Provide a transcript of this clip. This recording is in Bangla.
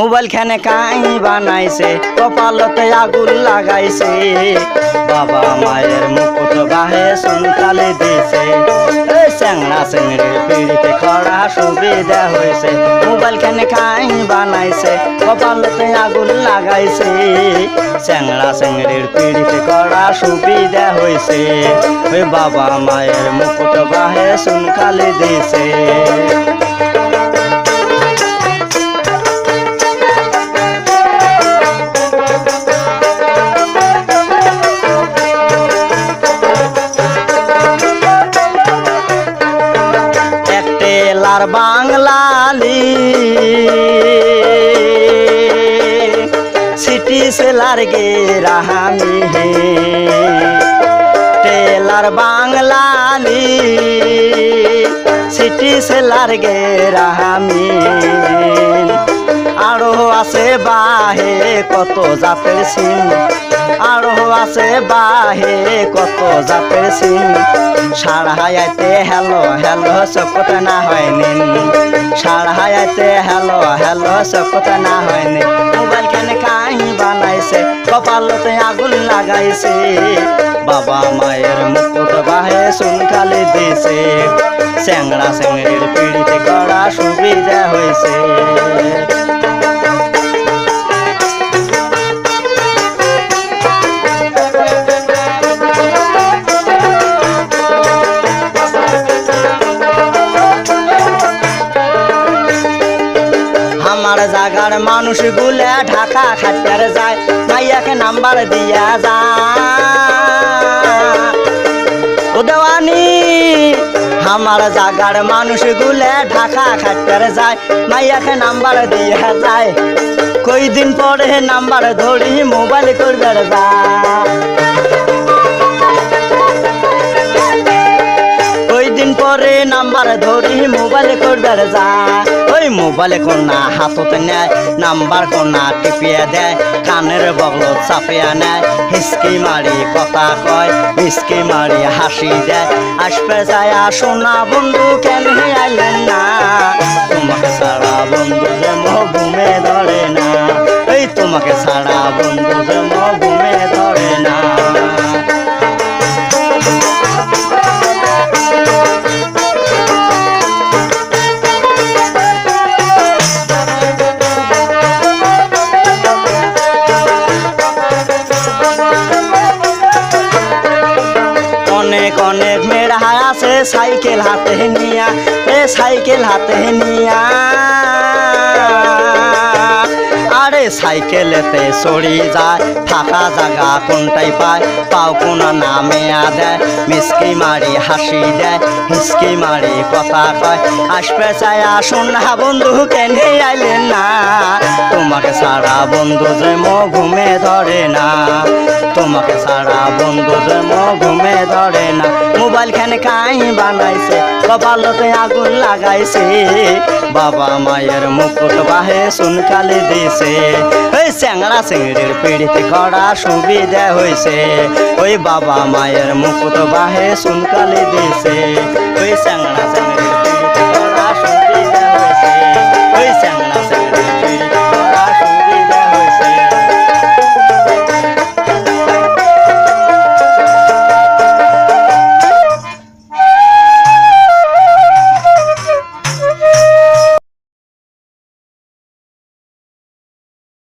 মোবাইল খানে কাই বানাইছে কপালতে আগুন লাগাইছে বাবা মায়ের মুকুট বাহে সুনকালে দিছে চ্যাংড়া চেংড়ির পিড়িতে খরা সুবিধা হয়েছে মোবাইল খানে কাই বানাইছে কপালতে আগুন লাগাইছে চ্যাংড়া চেংড়ির পিড়িতে খরা সুবিধা হয়েছে ওই বাবা মায়ের মুকুট বাহে সুনকালে দিছে টেলার বাংলালি সিটি সেলার গে রাহামি হে টেলার বাংলালি সিটি সেলার গে রাহামি আরো আছে বাহে কত জাতের সিম আরো আছে বাহে কত জাতের সিম সারাহাইতে হ্যালো হ্যালো সকত না হয়নি সারাহাইতে হ্যালো হ্যালো সকত না হয়নি মোবাইল কেনে কাই বানাইছে কপালতে আগুন লাগাইছে বাবা মায়ের মুকুট বাহে সুনকালে দিছে চ্যাংড়া চেংড়ির পিড়িতে করা সুবিধা হয়েছে আমার জাগার মানুষ গুলে ঢাকা খাটার যায় মাইয়াকে নাম্বার দিয়া যায় ও দেওয়ানি আমার জাগার মানুষ গুলে ঢাকা খাটার যায় মাইয়াকে নাম্বার দিয়া যায় কই দিন পরে নাম্বার ধরি মোবাইল করবার যায় দিন পরে নাম্বার ধরি মোবাইল করবার যায় ওই মোবাইলে কোনা হাততে নেয় নাম্বার কোনা টিপিয়ে দেয় কানের বগলত চাপিয়া নেয় হিসকি মারি কথা কয় হিসকি মারি হাসি দেয় আসবে যায় সোনা বন্ধু কেন আইলেন না তোমাকে ছাড়া বন্ধু যে ঘুমে ধরে না এই তোমাকে ছাড়া বন্ধু যে ঘুমে ধরে না অনেক অনেক মেয়েরা আছে সাইকেল হাতে নিয়া সাইকেল হাতে নিয়া আরে সাইকেলেতে চড়ি যায় ফাঁকা জায়গা কোনটাই পায় পাও কোনা নামে দেয় মিসকি মারি হাসি দেয় হিসকি মারি কথা কয় আসবে চাই আসুন না বন্ধু কেনে আইলেন না তোমাকে ছাড়া বন্ধু যে ঘুমে ধরে না তোমাকে ছাড়া বন্ধু যে ঘুমে ধরে না মোবাইল খানে কাই বানাইছে কপালতে আগুন লাগাইছে বাবা মায়ের মুকুট বাহে সুনকালে দিছে ওই চ্যাংড়া চেংড়ির পিড়িতে করা সুবিধা হয়েছে ওই বাবা মায়ের মুকুট বাহে সুনকালে দিছে ওই চ্যাংড়া